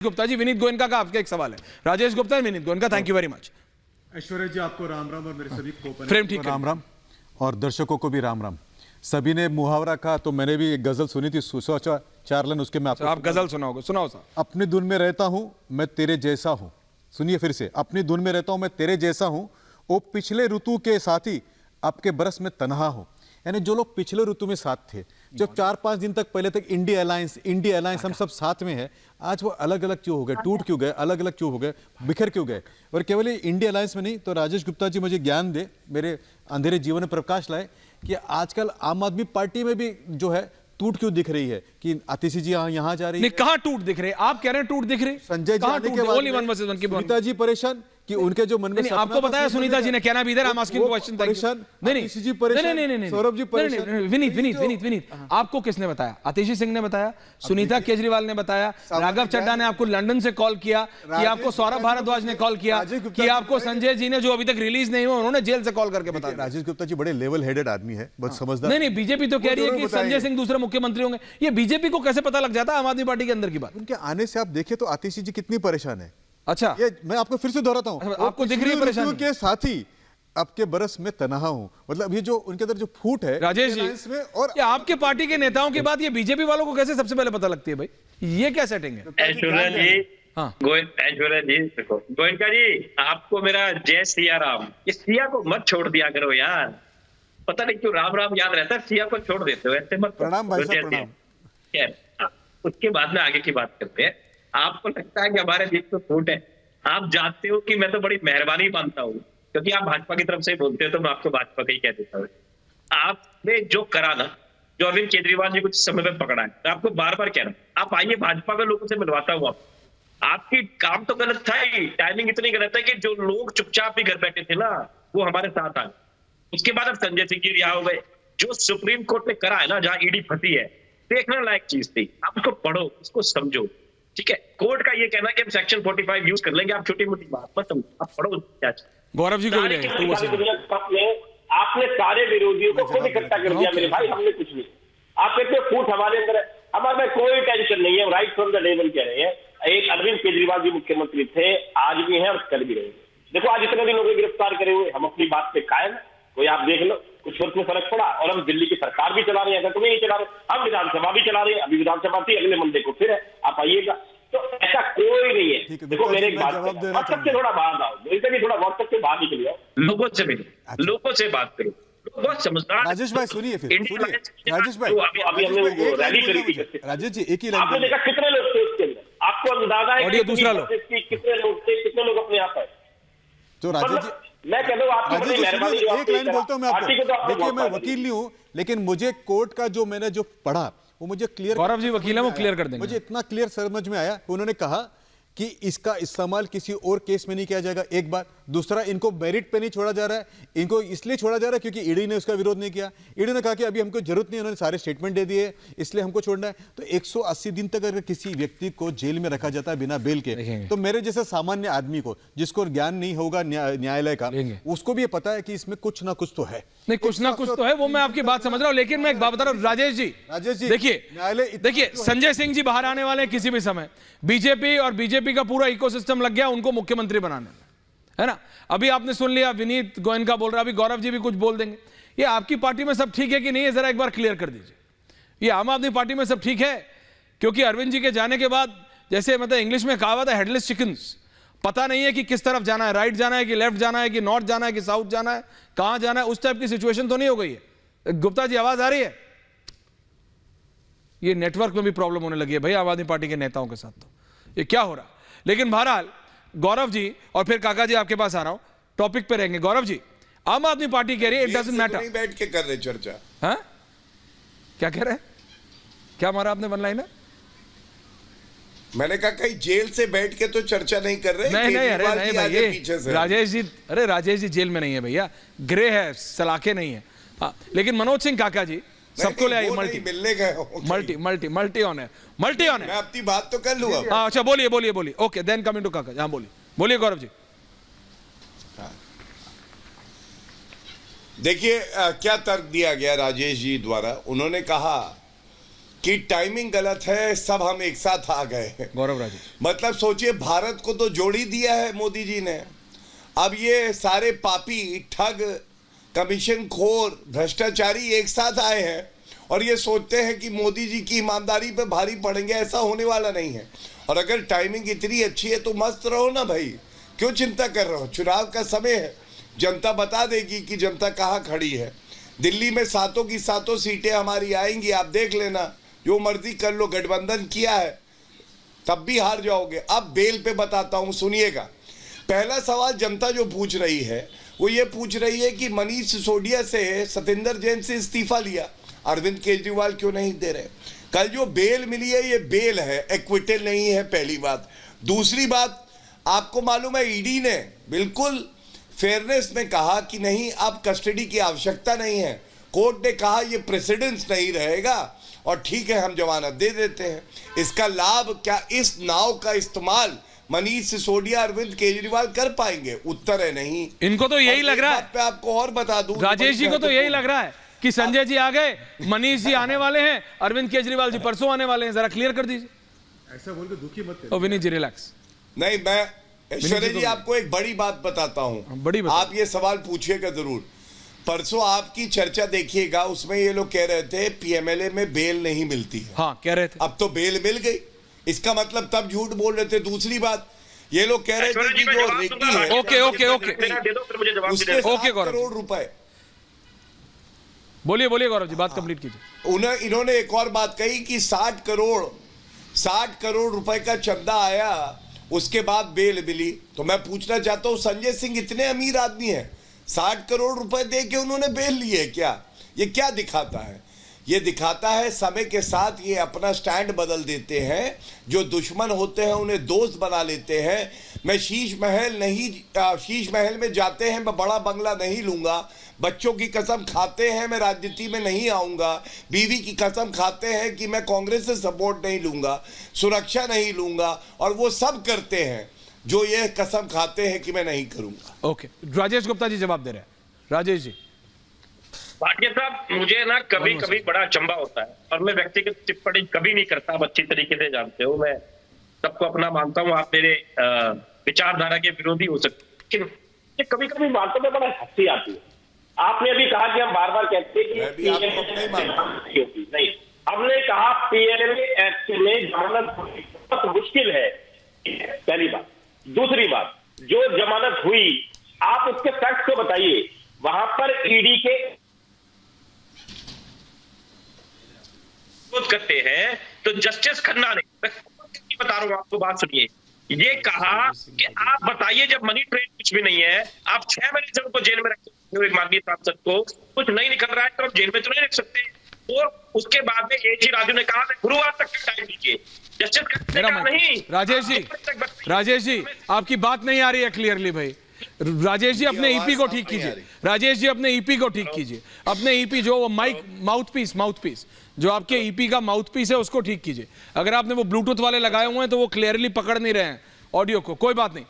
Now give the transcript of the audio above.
गुप्ता जी, विनीत गोयनका का आपका एक सवाल है। Rajesh Gupta, Vineet Goenka, thank you very much. Aishwarya ji, आपको राम राम और मेरे सभी फ्रेम ठीक राम राम और दर्शकों को भी राम राम। सभी ने मुहावरा कहा तो मैंने भी एक गजल सुनी थी, सुसोचा चारलन, उसके मैं आपको आप गजल सुनाओगे, सुनाओ साहब। अपनी धुन में रहता हूं मैं तेरे जैसा हूं। सुनिए फिर से, अपनी धुन में रहता हूं मैं तेरे जैसा हूं, ओ पिछले ऋतु के साथी आपके बरस में तन्हा हो। यानी जो लोग पिछले ऋतु में साथ थे, जब 4-5 दिन तक पहले तक इंडिया अलायंस हम सब साथ में है, आज वो अलग अलग क्यों हो गए, टूट क्यों गए, अलग अलग क्यों हो गए, बिखर क्यों गए? और केवल इंडिया अलायंस में नहीं, तो राजेश गुप्ता जी मुझे ज्ञान दे, मेरे अंधेरे जीवन में प्रकाश लाए कि आजकल आम आदमी पार्टी में भी जो है टूट क्यों दिख रही है कि आतिशी जी यहाँ जा रही है। कहां टूट दिख रहे? आप कह रहे हैं टूट दिख रहे? संजय जी आने के बाद सुनीता जी परेशान कि उनके जो मन में आपको बताया सुनीता जी ने, कहना भी इधर, आई एम आस्किंग क्वेश्चन। परेशान, आतिशी जी परेशान, सौरभ जी परेशान। विनीत, आपको किसने बताया? आतिशी सिंह ने बताया, सुनीता केजरीवाल ने बताया, राघव चड्ढा ने आपको लंदन से कॉल किया, कि आपको सौरभ भारद्वाज ने कॉल किया, कि आपको संजय जी ने, जो अभी तक रिलीज नहीं हुआ, उन्होंने जेल से कॉल करके बताया। राजेश गुप्ता जी बड़े लेवल हेडेड आदमी है, बहुत समझदार। नहीं, बीजेपी तो कह रही है कि संजय सिंह दूसरे मुख्यमंत्री होंगे। ये बीजेपी को कैसे पता लग जाता है आम आदमी पार्टी के अंदर की बात? उनके आने से आप देखिए तो आतिशी जी कितनी परेशान है। अच्छा, ये मैं आपको फिर से दोहराता हूं, आपको दिख रही है परेशानी के साथी आपके बरस में तन्हा हूं। मतलब ये जो उनके अंदर जो फूट है राजेश जी, और आपके पार्टी के नेताओं की बात ये बीजेपी वालों को कैसे सबसे पहले पता लगती है भाई? ये क्या सेटिंग है? ऐश्वर्या जी, ऐश्वर्या जी, देखो गोयनका जी, आपको मेरा जय सिया राम। इस सिया को मत छोड़ दिया करो यार, पता नहीं क्यों राम राम याद रहता है, सिया को छोड़ देते हो, ऐसे मत। प्रणाम भाई साहब, प्रणाम। उसके बाद में आगे की बात करते हैं। आपको लगता है कि हमारे बीच में फूट है, आप जानते हो कि मैं तो बड़ी मेहरबानी मानता हूँ, क्योंकि आप भाजपा की तरफ से बोलते हो तो मैं आपको भाजपा का ही कह देता हूँ। आपने जो करा ना, जो अरविंद केजरीवाल जी कुछ समय में पकड़ा है, तो आपको बार बार कह रहा हूं, आप आइए, भाजपा के लोगों से मिलवाता हूँ। आपकी काम तो गलत था ही, टाइमिंग इतनी गलत है कि जो लोग चुपचाप भी घर बैठे थे ना, वो हमारे साथ आए। उसके बाद अब संजय सिंह जी रिहा हो गए। जो सुप्रीम कोर्ट ने करा है ना, जहां ईडी फंसी है, देखने लायक चीज थी। आप उसको पढ़ो, उसको समझो, ठीक है? कोर्ट का ये कहना कि हम सेक्शन 45 यूज कर लेंगे, आप छोटी मोटी बात मत समझो, आप पढ़ो क्या। गौरव जी को आपने सारे विरोधियों को खुद इकट्ठा कर दिया मेरे भाई, हमने कुछ नहीं। आप कहते हो फूट हमारे अंदर है, हमारे में कोई टेंशन नहीं है। राइट फ्रॉम द लेवल कह रहे हैं, एक अरविंद केजरीवाल जी मुख्यमंत्री थे, आज भी हैं और कल भी रहेंगे। देखो आज इतने दिनों को गिरफ्तार करे हुए, हम अपनी बात पे कायम है। कोई आप देख लो, कुछ वक्त में फर्क पड़ा और हम दिल्ली की सरकार भी चला रहे हैं, तो नहीं चला रहे, हम विधानसभा भी चला रहे हैं। अभी विधानसभा थी, अगले मंडे को फिर है, आप आइएगा। तो ऐसा कोई नहीं है। देखो मेरे एक बात, व्हाट्सएप से थोड़ा बाहर आओ, भी थोड़ा व्हाट्सएप से बाहर निकल जाओ, लोगों से मिलो, लोगों से बात करो, बहुत समझदार। राजेश भाई सुनिए, फिर सुनिए राजेश भाई, अभी हमने वो रैली करी थी। राजेश जी एक ही आपने देखा कितने लोग थे उसके अंदर, आपको अंदाजा है कि दूसरा लोग कितने लोग थे, कितने लोग अपने यहाँ आए। तो राजेश जी, मैं कह दूं आपकी बड़ी मेहरबानी, एक लाइन बोलता हूं मैं आपको। देखिए मैं वकील नहीं हूं, लेकिन मुझे कोर्ट का जो मैंने जो पढ़ा वो मुझे क्लियर, गौरव जी वकील है, वो क्लियर कर देंगे। मुझे इतना क्लियर समझ में आया, उन्होंने कहा कि इसका इस्तेमाल किसी और केस में नहीं किया जाएगा, एक बात। दूसरा, इनको मेरिट पे नहीं छोड़ा जा रहा है, इनको इसलिए छोड़ा जा रहा है क्योंकि ईडी ने उसका विरोध नहीं किया। ईडी ने कहा कि अभी हमको जरूरत नहीं, उन्होंने सारे स्टेटमेंट दे दिए, इसलिए हमको छोड़ना है। तो 180 दिन तक अगर किसी व्यक्ति को जेल में रखा जाता है बिना बेल के, तो मेरे जैसे सामान्य आदमी को, जिसको ज्ञान नहीं होगा न्यायालय का, उसको भी ये पता है कि इसमें कुछ ना कुछ तो है। नहीं, कुछ ना कुछ तो है, वो मैं आपकी बात समझ रहा हूं, लेकिन मैं एक बात बता रहा हूं राजेश जी, देखिए संजय सिंह जी बाहर आने वाले हैं किसी भी समय। बीजेपी और बीजेपी का पूरा इकोसिस्टम लग गया उनको मुख्यमंत्री बनाने में, है ना? अभी आपने सुन लिया, विनीत गोयनका बोल रहा है, अभी गौरव जी भी कुछ बोल देंगे। ये आपकी पार्टी में सब ठीक है कि नहीं है, जरा एक बार क्लियर कर दीजिए। ये आम आदमी पार्टी में सब ठीक है? क्योंकि अरविंद जी के जाने के बाद, जैसे मतलब इंग्लिश में कहावत है, हेडलेस चिकन्स, पता नहीं है कि किस तरफ जाना है, राइट जाना है कि लेफ्ट जाना है कि नॉर्थ जाना है कि साउथ जाना है, कहां जाना है, उस टाइप की सिचुएशन तो नहीं हो गई है। गुप्ता जी आवाज आ रही है? ये नेटवर्क में भी प्रॉब्लम होने लगी है भाई आम आदमी पार्टी के नेताओं के साथ, तो ये क्या हो रहा? लेकिन बहरहाल गौरव जी और फिर काका जी आपके पास आ रहा हूं, टॉपिक पे रहेंगे। गौरव जी, आम आदमी पार्टी कह रही है इट डजंट मैटर, नहीं बैठ के कर रहे चर्चा। हाँ क्या कह रहे हैं? क्या मारा आपने वन लाइनर? मैंने कहा कहीं जेल से बैठ के तो चर्चा नहीं कर रहे। नहीं, अरे नहीं भैया, राजेश जी, अरे राजेश जी जेल में नहीं है भैया, ग्रे है, सलाखे नहीं है। हाँ, लेकिन मनोज सिंह काका जी सबको ले आइए, मिलने गए, मल्टी ऑन है। मैं अपनी बात तो कर लूँ। हाँ अच्छा, बोलिए। ओके, देन कमिंग टू काका। हाँ बोलिए गौरव जी। देखिए क्या तर्क दिया गया राजेश जी द्वारा। उन्होंने कहा कि टाइमिंग गलत है, सब हम एक साथ आ गए हैं। गौरव राजेश, मतलब सोचिए, भारत को तो जोड़ ही दिया है मोदी जी ने। अब ये सारे पापी, ठग, कमीशन खोर, भ्रष्टाचारी एक साथ आए हैं और ये सोचते हैं कि मोदी जी की ईमानदारी पे भारी पड़ेंगे। ऐसा होने वाला नहीं है। और अगर टाइमिंग इतनी अच्छी है तो मस्त रहो ना भाई, क्यों चिंता कर रहे हो? चुनाव का समय है, जनता बता देगी कि जनता कहाँ खड़ी है। दिल्ली में 7 की 7 सीटें हमारी आएंगी, आप देख लेना, जो मर्जी कर लो। गठबंधन किया है तब भी हार जाओगे। अब बेल पे बताता हूं, सुनिएगा। पहला सवाल जनता जो पूछ रही है वो ये पूछ रही है कि मनीष सिसोदिया से सत्येंद्र जैन से इस्तीफा लिया, अरविंद केजरीवाल क्यों नहीं दे रहे? कल जो बेल मिली है ये बेल है, एक्विटल नहीं है, पहली बात। दूसरी बात, आपको मालूम है ईडी ने बिल्कुल फेयरनेस में कहा कि नहीं, अब कस्टडी की आवश्यकता नहीं है। कोर्ट ने कहा ये प्रेसिडेंस नहीं रहेगा और ठीक है, हम जमानत दे देते हैं। इसका लाभ क्या इस नाव का इस्तेमाल मनीष सिसोदिया, अरविंद केजरीवाल कर पाएंगे? उत्तर है नहीं। इनको तो यही लग रहा है। पे आपको और बता दूं, राजेश जी को तो यही लग रहा है कि संजय जी आ गए, मनीष जी आने वाले हैं, अरविंद केजरीवाल जी परसों आने वाले हैं। जरा क्लियर कर दीजिए। ऐसा बोल के दुखी मत ओ विनीत जी रिलैक्स। नहीं, मैं ऐश्वर्या जी आपको एक बड़ी बात बताता हूं। बड़ी बात। आप ये सवाल पूछिएगा जरूर। परसों आपकी चर्चा देखिएगा, उसमें ये लोग कह रहे थे पीएमएलए में बेल नहीं मिलती है। हाँ, कह रहे थे। अब तो बेल मिल गई, इसका मतलब तब झूठ बोल रहे थे। दूसरी बात, ये लोग कह रहे थे कि जो रेड्डी है, ओके, ओके, ओके। दे दो फिर मुझे जवाब उसके दे दो। 7 गौरव। करोड़ रुपए। बोलिए बोलिए गौरव जी, बात कंप्लीट कीजिए। इन्होंने एक और बात कही कि 60 करोड़ रुपए का चंदा आया, उसके बाद बेल मिली। तो मैं पूछना चाहता हूं, संजय सिंह इतने अमीर आदमी हैं, 60 करोड़ रुपए दे के उन्होंने बेल ली है क्या? ये क्या दिखाता है? ये दिखाता है समय के साथ ये अपना स्टैंड बदल देते हैं। जो दुश्मन होते हैं उन्हें दोस्त बना लेते हैं। मैं शीश महल में जाते हैं, मैं बड़ा बंगला नहीं लूंगा। बच्चों की कसम खाते हैं मैं राजनीति में नहीं आऊंगा। बीवी की कसम खाते हैं कि मैं कांग्रेस से सपोर्ट नहीं लूंगा, सुरक्षा नहीं लूंगा, और वो सब करते हैं जो ये कसम खाते हैं कि मैं नहीं करूंगा। ओके, राजेश गुप्ता जी जवाब दे रहे हैं। राजेश जी। भाटिया साहब, मुझे ना कभी कभी बड़ा अचंभा होता है और मैं व्यक्तिगत टिप्पणी कभी नहीं करता। आप अच्छी तरीके से जानते हो, मैं सबको अपना मानता हूं। आप मेरे विचारधारा के विरोधी हो सकते, लेकिन कभी कभी बातों में बड़ा हंसी आती है। आपने अभी कहा कि हम बार बार कहते हैं कि नहीं, हमने कहा पीएमएलए एक्ट में जमानत बहुत मुश्किल है, पहली बात। दूसरी बात, जो जमानत हुई आप उसके फैक्ट को बताइए। वहां पर ईडी के करते हैं तो जस्टिस खन्ना ने, बता रहा हूं आपको, बात सुनिए, ये कहा कि आप बताइए जब मनी ट्रेन कुछ भी नहीं है, आप 6 महीने से उनको जेल में रख सकते हो। एक माननीय सांसद को कुछ नहीं निकल रहा है तो आप जेल में तो नहीं रख सकते। और उसके बाद में एजी राजू ने कहा गुरुवार तक का टाइम दीजिए। जस्टिस खन्ना ने कहा नहीं। राजेश जी आपकी बात नहीं आ रही है क्लियरली भाई। राजेश जी अपने ईपी को ठीक कीजिए। राजेश जी अपने ईपी को ठीक कीजिए। अपने ईपी जो वो माउथपीस जो आपके ईपी का माउथपीस है उसको ठीक कीजिए। अगर आपने वो ब्लूटूथ वाले लगाए हुए हैं तो वो क्लियरली पकड़ नहीं रहे हैं ऑडियो को। कोई बात नहीं,